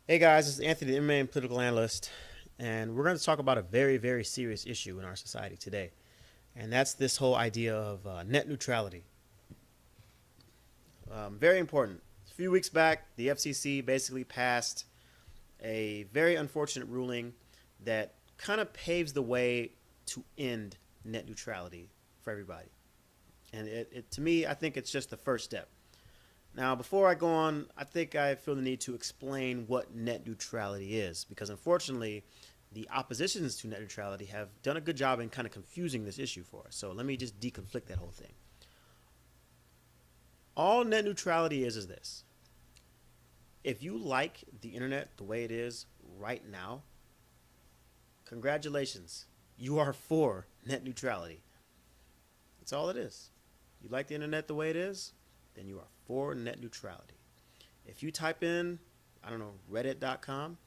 Hey guys, this is Anthony, the MMA and political analyst, and we're going to talk about a very, very serious issue in our society today, and that's this whole idea of net neutrality. Very important. A few weeks back, the FCC basically passed a very unfortunate ruling that kind of paves the way to end net neutrality for everybody. And to me, I think it's just the first step. Now, before I go on, I think I feel the need to explain what net neutrality is, because unfortunately, the oppositions to net neutrality have done a good job in kind of confusing this issue for us. So let me just deconflict that whole thing. All net neutrality is this: if you like the internet the way it is right now, congratulations, you are for net neutrality. That's all it is. You like the internet the way it is, then you are for net neutrality. If you type in, I don't know, reddit.com,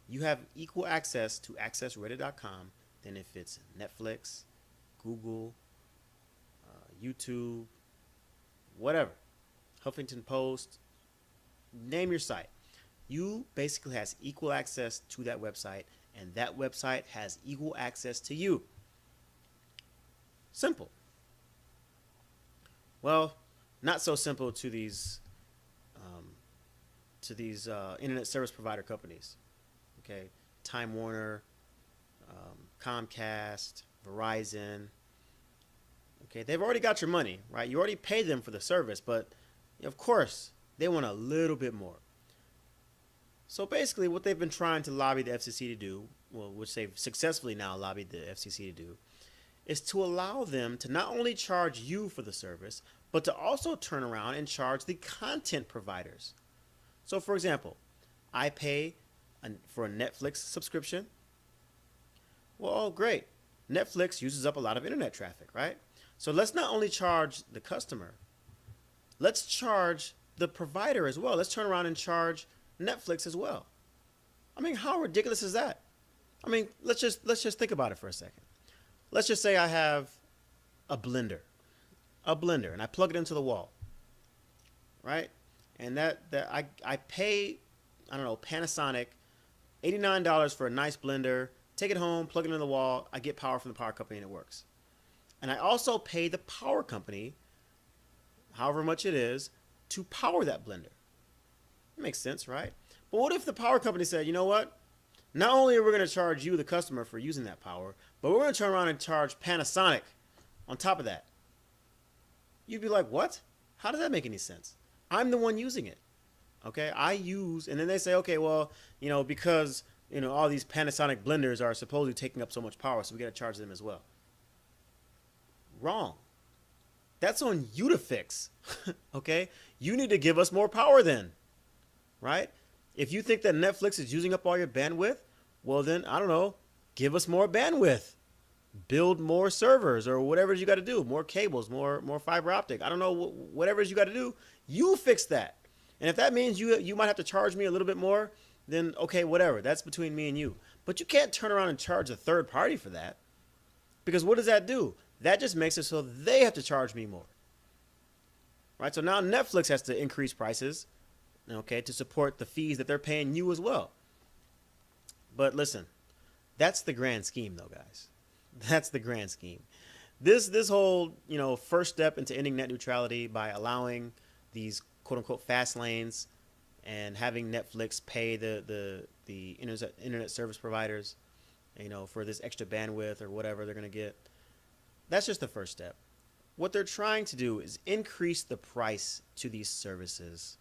you have equal access to access reddit.com than if it's Netflix, Google, YouTube, whatever, Huffington Post, name your site. You basically has equal access to that website, and that website has equal access to you. Simple. Well, not so simple um, to these internet service provider companies. Okay, Time Warner, Comcast, Verizon. Okay, they've already got your money, right? You already paid them for the service, but of course they want a little bit more. So basically, what they've been trying to lobby the FCC to do, well, which they've successfully now lobbied the FCC to do, is to allow them to not only charge you for the service, but to also turn around and charge the content providers. So, for example, I pay for a Netflix subscription. Well, great. Netflix uses up a lot of internet traffic, right? So let's not only charge the customer, let's charge the provider as well. Let's turn around and charge Netflix as well. I mean, how ridiculous is that? I mean, let's just think about it for a second. Let's just say I have a blender, and I plug it into the wall, right? And I pay, I don't know, Panasonic $89 for a nice blender. Take it home, plug it into the wall. I get power from the power company, and it works. And I also pay the power company, however much it is, to power that blender. It makes sense, right? But what if the power company said, you know what? Not only are we going to charge you, the customer, for using that power, but we're going to turn around and charge Panasonic on top of that. You'd be like, what? How does that make any sense? I'm the one using it. Okay, I use, and then they say, okay, well, because all these Panasonic blenders are supposedly taking up so much power, so we got to charge them as well. Wrong. That's on you to fix. Okay, you need to give us more power then, right? If you think that Netflix is using up all your bandwidth, well then I don't know, give us more bandwidth, build more servers or whatever you got to do, more cables, more fiber optic. I don't know, whatever you got to do, you fix that. And if that means you might have to charge me a little bit more, then okay, whatever. That's between me and you. But you can't turn around and charge a third party for that, because what does that do? That just makes it so they have to charge me more, right? So now Netflix has to increase prices, okay, to support the fees that they're paying you as well. But listen, that's the grand scheme, though, guys. That's the grand scheme. This whole first step into ending net neutrality by allowing these quote unquote fast lanes and having Netflix pay the internet service providers, for this extra bandwidth or whatever they're gonna get. That's just the first step. What they're trying to do is increase the price to these services,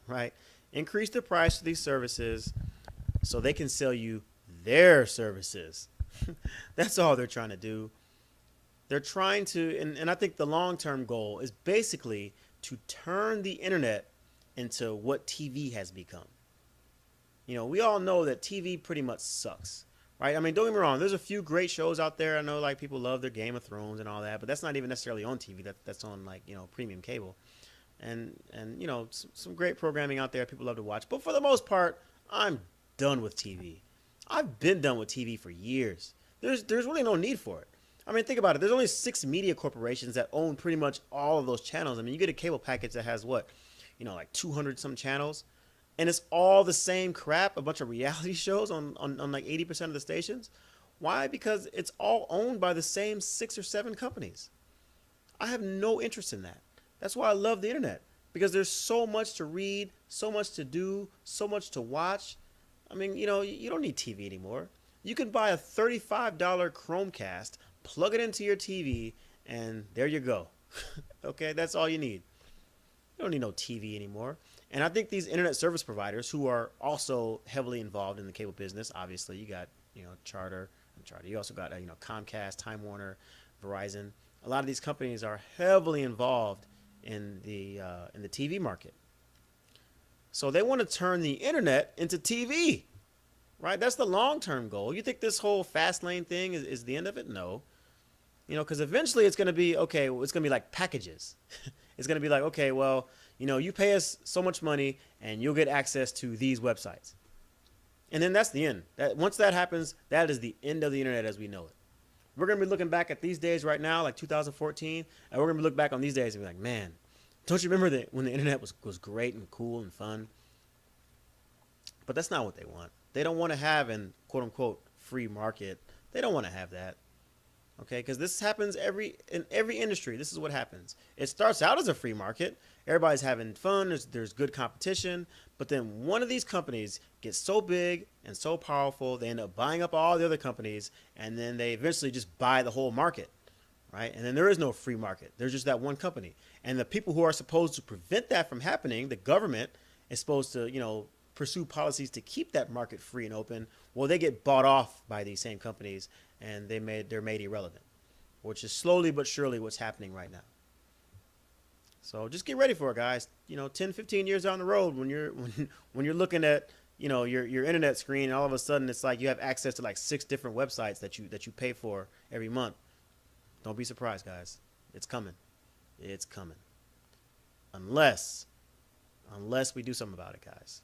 right? Increase the price to these services so they can sell you their services. That's all they're trying to do. They're trying to, and I think the long term goal is basically to turn the internet into what TV has become. We all know that TV pretty much sucks, right? I mean, don't get me wrong. There's a few great shows out there. I know, like, people love their Game of Thrones and all that, but that's not even necessarily on TV. That's on, like, premium cable, and some great programming out there people love to watch. But for the most part, I'm done with TV. I've been done with TV for years. There's really no need for it. I mean, think about it. There's only 6 media corporations that own pretty much all of those channels. I mean, you get a cable package that has what, like 200 some channels. and it's all the same crap, a bunch of reality shows on like 80% of the stations. Why? Because it's all owned by the same 6 or 7 companies. I have no interest in that. That's why I love the internet, because there's so much to read, so much to do, so much to watch. I mean, you don't need TV anymore. You can buy a $35 Chromecast, plug it into your TV, and there you go. Okay, that's all you need. You don't need no TV anymore. And I think these internet service providers who are also heavily involved in the cable business, obviously you got, Charter, you also got, Comcast, Time Warner, Verizon. A lot of these companies are heavily involved in the TV market. So they want to turn the internet into TV, right? That's the long-term goal. You think this whole fast lane thing is the end of it? No. Because eventually it's going to be, okay, well, it's going to be like packages. It's going to be like, okay, well, you pay us so much money and you'll get access to these websites. And then that's the end. Once that happens, that is the end of the internet as we know it. We're going to be looking back at these days right now, like 2014, and we're going to be looking back on these days and be like, man, don't you remember that when the internet was great and cool and fun? But that's not what they want. They don't want to have an quote unquote free market. They don't want to have that. Okay, because this happens in every industry. This is what happens. It starts out as a free market. Everybody's having fun. There's good competition. But then one of these companies gets so big and so powerful, they end up buying up all the other companies, and then they eventually just buy the whole market, right? And then there is no free market. There's just that one company. And the people who are supposed to prevent that from happening, the government, is supposed to, pursue policies to keep that market free and open. Well, they get bought off by these same companies, and they're made irrelevant, which is slowly but surely what's happening right now. So just get ready for it, guys. 10, 15 years down the road, when you're looking at your internet screen, and all of a sudden it's like you have access to like 6 different websites that you pay for every month. Don't be surprised, guys. It's coming. It's coming. Unless we do something about it, guys.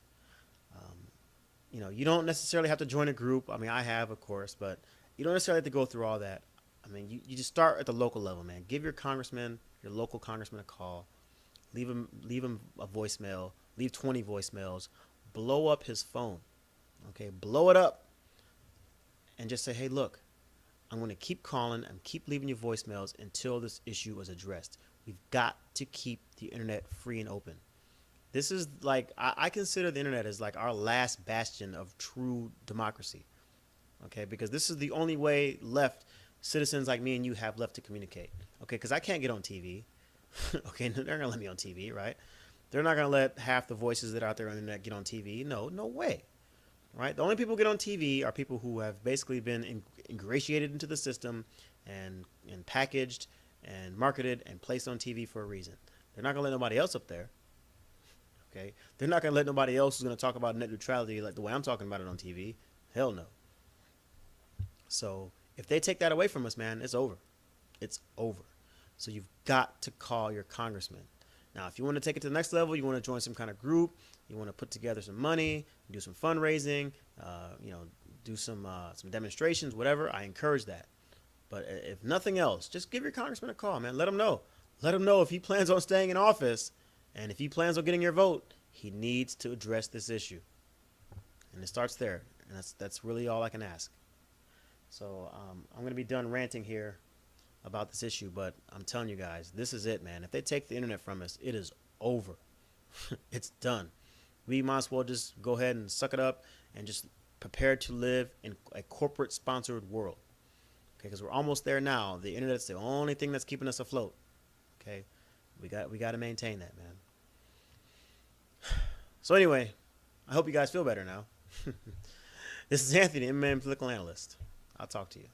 You don't necessarily have to join a group. I mean, I have, of course, but you don't necessarily have to go through all that. I mean, you just start at the local level, man. Give your local congressman a call. Leave him a voicemail. Leave 20 voicemails. Blow up his phone. Okay, blow it up. And just say, hey, look, I'm going to keep calling and keep leaving you voicemails until this issue is addressed. We've got to keep the internet free and open. This is like, I consider the internet as like our last bastion of true democracy. Okay, because this is the only way left citizens like me and you have left to communicate. Okay, because I can't get on TV. Okay, they're going to let me on TV, right? They're not going to let half the voices that are out there on the internet get on TV. No way. Right? The only people who get on TV are people who have basically been ingratiated into the system and packaged and marketed and placed on TV for a reason. They're not going to let nobody else up there. Okay? They're not going to let nobody else who's going to talk about net neutrality like the way I'm talking about it on TV. Hell no. So if they take that away from us, man, it's over. It's over. So you've got to call your congressman. Now, if you want to take it to the next level, you want to join some kind of group, you want to put together some money, do some fundraising, do some demonstrations, whatever, I encourage that. But if nothing else, just give your congressman a call, man. Let him know. Let him know if he plans on staying in office and if he plans on getting your vote, he needs to address this issue. And it starts there. And that's really all I can ask. So I'm going to be done ranting here about this issue, but I'm telling you guys, this is it, man. If they take the internet from us, it is over. It's done. We might as well just go ahead and suck it up and just prepare to live in a corporate-sponsored world. Okay, because we're almost there now. The internet's the only thing that's keeping us afloat. Okay, we got to maintain that, man. So anyway, I hope you guys feel better now. This is Anthony, MMA Political Analyst. I'll talk to you.